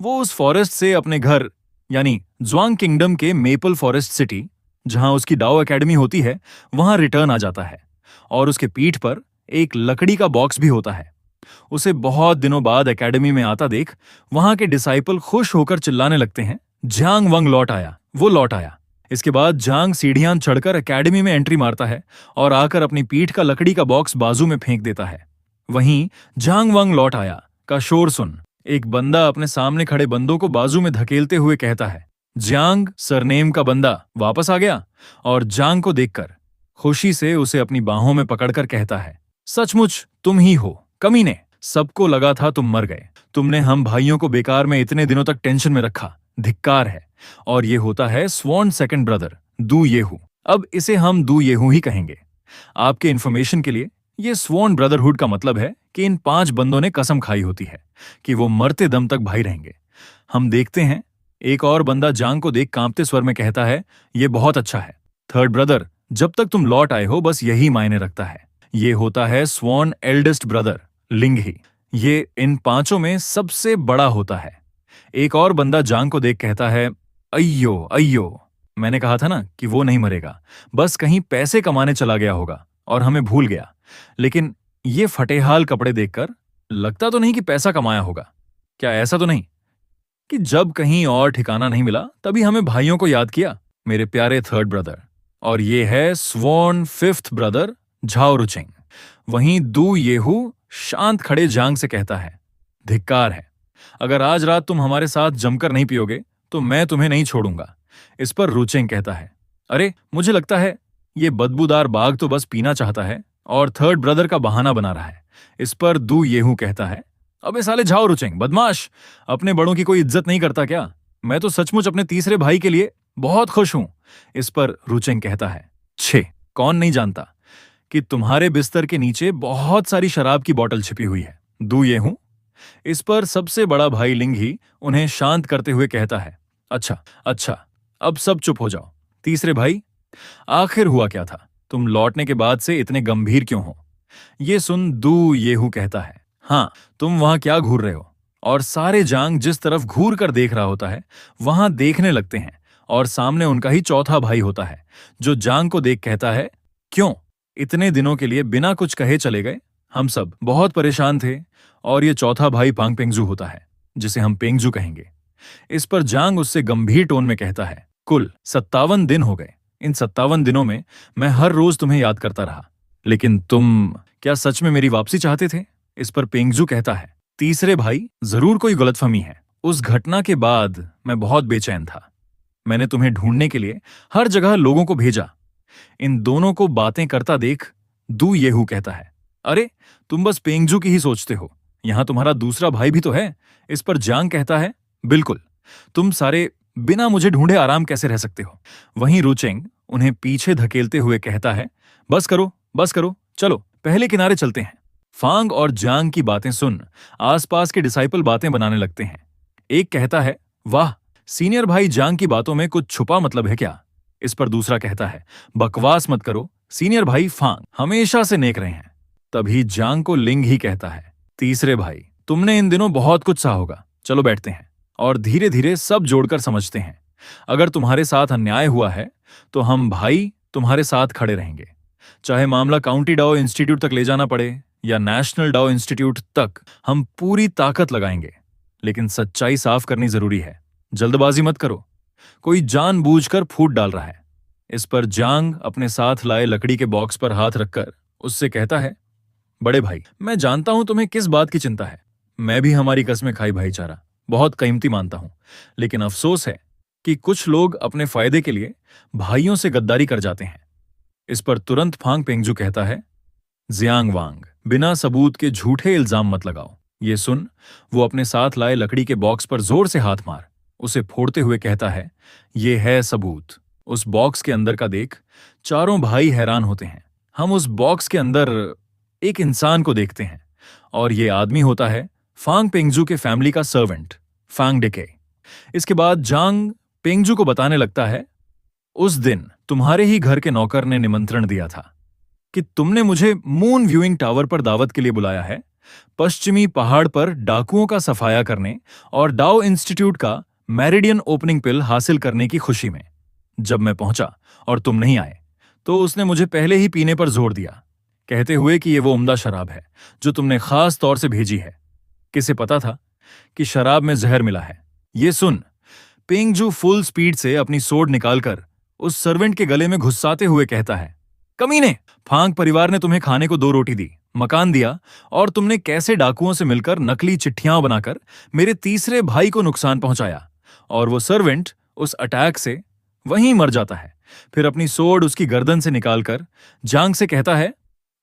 वो उस फॉरेस्ट से अपने घर यानी ज्वांग किंगडम के मेपल फॉरेस्ट सिटी, जहां उसकी डाओ एकेडमी होती है, वहां रिटर्न आ जाता है और उसके पीठ पर एक लकड़ी का बॉक्स भी होता है। उसे बहुत दिनों बाद एकेडमी में आता देख वहां के डिसाइपल खुश होकर चिल्लाने लगते हैं, झांग वंग लौट आया, वो लौट आया। इसके बाद झांग सीढ़ियां चढ़कर एकेडमी में एंट्री मारता है और आकर अपनी पीठ का लकड़ी का बॉक्स बाजू में फेंक देता है। वहीं झांग वंग लौट आया का शोर सुन एक बंदा अपने सामने खड़े बंदों को बाजू में धकेलते हुए कहता है, जांग सरनेम का बंदा वापस आ गया। और जांग को देखकर खुशी से उसे अपनी बाहों में पकड़कर कहता है, सचमुच तुम ही हो कमीने, सबको लगा था तुम मर गए। तुमने हम भाइयों को बेकार में इतने दिनों तक टेंशन में रखा, धिक्कार है। और ये होता है स्वॉन सेकंड ब्रदर दू येहू। अब इसे हम दू येहू ही कहेंगे। आपके इन्फॉर्मेशन के लिए, ये स्वॉन ब्रदरहुड का मतलब है कि इन 5 बंदों ने कसम खाई होती है कि वो मरते दम तक भाई रहेंगे। हम देखते हैं एक और बंदा जांग को देख कांपते स्वर में कहता है, ये बहुत अच्छा है थर्ड ब्रदर, जब तक तुम लौट आए हो बस यही मायने रखता है। ये होता है स्वॉन एल्डेस्ट ब्रदर लिंगही। ये इन 5 में सबसे बड़ा होता है। एक और बंदा जांग को देख कहता है, अय्यो अय्यो, मैंने कहा था ना कि वो नहीं मरेगा, बस कहीं पैसे कमाने चला गया होगा और हमें भूल गया। लेकिन ये फटेहाल कपड़े देखकर लगता तो नहीं कि पैसा कमाया होगा। क्या ऐसा तो नहीं कि जब कहीं और ठिकाना नहीं मिला तभी हमें भाइयों को याद किया? मेरे प्यारे थर्ड ब्रदर। और ये है स्वॉन फिफ्थ ब्रदर झाओ रुचेंग। वहीं दू येहू शांत खड़े जांग से कहता है, धिक्कार है, अगर आज रात तुम हमारे साथ जमकर नहीं पियोगे तो मैं तुम्हें नहीं छोड़ूंगा। इस पर रुचेंग कहता है, अरे मुझे लगता है ये बदबूदार बाघ तो बस पीना चाहता है और थर्ड ब्रदर का बहाना बना रहा है। इस पर दू येहू कहता है, अबे साले झाओ रुचेंग बदमाश, अपने बड़ों की कोई इज्जत नहीं करता क्या? मैं तो सचमुच अपने तीसरे भाई के लिए बहुत खुश हूं। इस पर रुचेंग कहता है, छे, कौन नहीं जानता कि तुम्हारे बिस्तर के नीचे बहुत सारी शराब की बोतल छिपी हुई है दू येहू। इस पर सबसे बड़ा भाई लिंगही उन्हें शांत करते हुए कहता है, अच्छा अच्छा, अब सब चुप हो जाओ। तीसरे भाई, आखिर हुआ क्या था? तुम लौटने के बाद से इतने गंभीर क्यों हो? ये सुन दू येहू कहता है, हाँ, तुम वहां क्या घूर रहे हो? और सारे जांग जिस तरफ घूर कर देख रहा होता है वहां देखने लगते हैं और सामने उनका ही चौथा भाई होता है जो जांग को देख कहता है, क्यों इतने दिनों के लिए बिना कुछ कहे चले गए? हम सब बहुत परेशान थे। और ये चौथा भाई पांग पेंगजू होता है जिसे हम पेंगजू कहेंगे। इस पर जांग उससे गंभीर टोन में कहता है, कुल 57 दिन हो गए। इन 57 दिनों में मैं हर रोज तुम्हें याद करता रहा, लेकिन तुम क्या सच में मेरी वापसी चाहते थे? इस पर पेंगजू कहता है, तीसरे भाई, जरूर कोई गलतफहमी है। उस घटना के बाद मैं बहुत बेचैन था। मैंने तुम्हें ढूंढने के लिए हर जगह लोगों को भेजा। इन दोनों को बातें करता देख दू येहू कहता है, अरे तुम बस पेंगजू की ही सोचते हो, यहां तुम्हारा दूसरा भाई भी तो है। इस पर जांग कहता है, बिल्कुल, तुम सारे बिना मुझे ढूंढे आराम कैसे रह सकते हो? वहीं रुचेंग उन्हें पीछे धकेलते हुए कहता है, बस करो, चलो पहले किनारे चलते हैं। फांग और जांग की बातें सुन आसपास के डिसाइपल बातें बनाने लगते हैं। एक कहता है, वाह, सीनियर भाई जांग की बातों में कुछ छुपा मतलब है क्या? इस पर दूसरा कहता है, बकवास मत करो, सीनियर भाई फांग हमेशा से नेक रहे हैं। तभी जांग को लिंग ही कहता है, तीसरे भाई, तुमने इन दिनों बहुत कुछ सहा होगा, चलो बैठते हैं और धीरे धीरे सब जोड़कर समझते हैं। अगर तुम्हारे साथ अन्याय हुआ है तो हम भाई तुम्हारे साथ खड़े रहेंगे, चाहे मामला काउंटी डाओ इंस्टीट्यूट तक ले जाना पड़े या नेशनल डाओ इंस्टीट्यूट तक, हम पूरी ताकत लगाएंगे। लेकिन सच्चाई साफ करनी जरूरी है, जल्दबाजी मत करो, कोई जानबूझकर फूट डाल रहा है। इस पर जांग अपने साथ लाए लकड़ी के बॉक्स पर हाथ रखकर उससे कहता है, बड़े भाई, मैं जानता हूं तुम्हें किस बात की चिंता है। मैं भी हमारी कस्में खाई भाईचारा बहुत कीमती मानता हूं, लेकिन अफसोस है कि कुछ लोग अपने फायदे के लिए भाइयों से गद्दारी कर जाते हैं। इस पर तुरंत फांग पेंगजू कहता है, जियांग वांग, बिना सबूत के झूठे इल्जाम मत लगाओ। ये सुन वो अपने साथ लाए लकड़ी के बॉक्स पर जोर से हाथ मार उसे फोड़ते हुए कहता है, ये है सबूत, उस बॉक्स के अंदर का देख। चारों भाई हैरान होते हैं। हम उस बॉक्स के अंदर एक इंसान को देखते हैं और ये आदमी होता है फांग पेंगजू के फैमिली का सर्वेंट फांग डिके। इसके बाद जांग पेंगजू को बताने लगता है, उस दिन तुम्हारे ही घर के नौकर ने निमंत्रण दिया था कि तुमने मुझे मून व्यूइंग टावर पर दावत के लिए बुलाया है पश्चिमी पहाड़ पर डाकुओं का सफाया करने और डाओ इंस्टीट्यूट का मैरिडियन ओपनिंग पिल हासिल करने की खुशी में। जब मैं पहुंचा और तुम नहीं आए तो उसने मुझे पहले ही पीने पर जोर दिया, कहते हुए कि ये वो उम्दा शराब है जो तुमने खास तौर से भेजी है। किसे पता था कि शराब में जहर मिला है। ये सुन, पेंगजू फुल स्पीड से अपनी सोड निकालकर उस सर्वेंट के गले में घुसाते हुए कहता है, कमीने, फांग परिवार ने तुम्हें खाने को 2 रोटी दी, मकान दिया और तुमने कैसे डाकुओं से मिलकर नकली चिट्ठियां बनाकर मेरे तीसरे भाई को नुकसान पहुंचाया। और वो सर्वेंट उस अटैक से वहीं मर जाता है। फिर अपनी सोड उसकी गर्दन से निकालकर जांग से कहता है,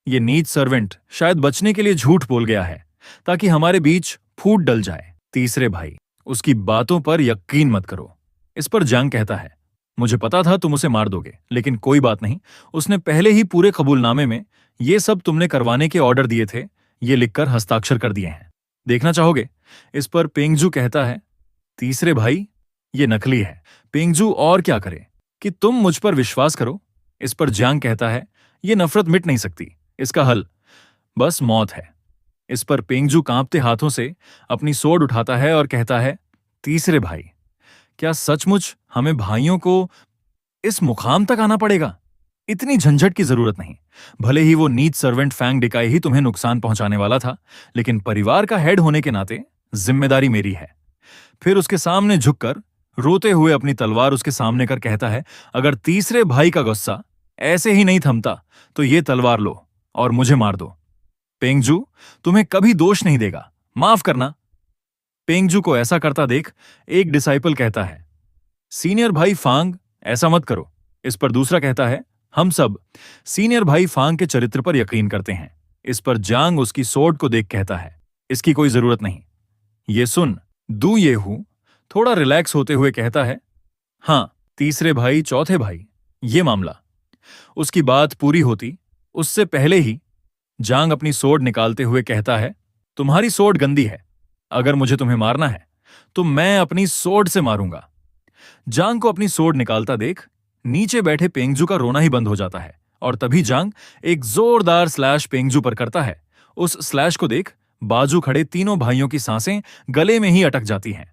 ये नीच सर्वेंट शायद बचने के लिए झूठ बोल गया है ताकि हमारे बीच फूट डल जाए। तीसरे भाई, उसकी बातों पर यकीन मत करो। इस पर जांग कहता है, मुझे पता था तुम उसे मार दोगे, लेकिन कोई बात नहीं, उसने पहले ही पूरे कबूलनामे में ये सब तुमने करवाने के ऑर्डर दिए थे, ये लिखकर हस्ताक्षर कर दिए हैं। देखना चाहोगे? इस पर पेंगजू कहता है, तीसरे भाई, ये नकली है। पेंगजू और क्या करे कि तुम मुझ पर विश्वास करो। इस पर जांग कहता है, ये नफरत मिट नहीं सकती, इसका हल बस मौत है। इस पर पेंगजू कांपते हाथों से अपनी सोड उठाता है और कहता है, तीसरे भाई, क्या सचमुच हमें भाइयों को इस मुकाम तक आना पड़ेगा? इतनी झंझट की जरूरत नहीं। भले ही वो नीच सर्वेंट फैंग डिकाई ही तुम्हें नुकसान पहुंचाने वाला था, लेकिन परिवार का हेड होने के नाते जिम्मेदारी मेरी है। फिर उसके सामने झुककर रोते हुए अपनी तलवार उसके सामने कर कहता है, अगर तीसरे भाई का गुस्सा ऐसे ही नहीं थमता तो ये तलवार लो और मुझे मार दो। पेंगजू तुम्हें कभी दोष नहीं देगा, माफ करना। पेंगजू को ऐसा करता देख एक डिसाइपल कहता है, सीनियर भाई फांग, ऐसा मत करो। इस पर दूसरा कहता है, हम सब सीनियर भाई फांग के चरित्र पर यकीन करते हैं। इस पर जांग उसकी सोड को देख कहता है, इसकी कोई जरूरत नहीं। ये सुन, दू ये हूं थोड़ा रिलैक्स होते हुए कहता है, हां, तीसरे भाई, चौथे भाई, ये मामला। उसकी बात पूरी होती उससे पहले ही जांग अपनी सोड निकालते हुए कहता है, तुम्हारी सोड गंदी है, अगर मुझे तुम्हें मारना है तो मैं अपनी सोड से मारूंगा। जांग को अपनी सोड निकालता देख नीचे बैठे पेंगजू का रोना ही बंद हो जाता है और तभी जांग एक जोरदार स्लैश पेंगजू पर करता है। उस स्लैश को देख बाजू खड़े तीनों भाइयों की सांसें गले में ही अटक जाती हैं।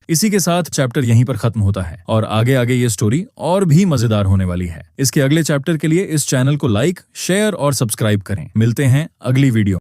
इसी के साथ चैप्टर यहीं पर खत्म होता है और आगे आगे ये स्टोरी और भी मजेदार होने वाली है। इसके अगले चैप्टर के लिए इस चैनल को लाइक, शेयर और सब्सक्राइब करें। मिलते हैं अगली वीडियो।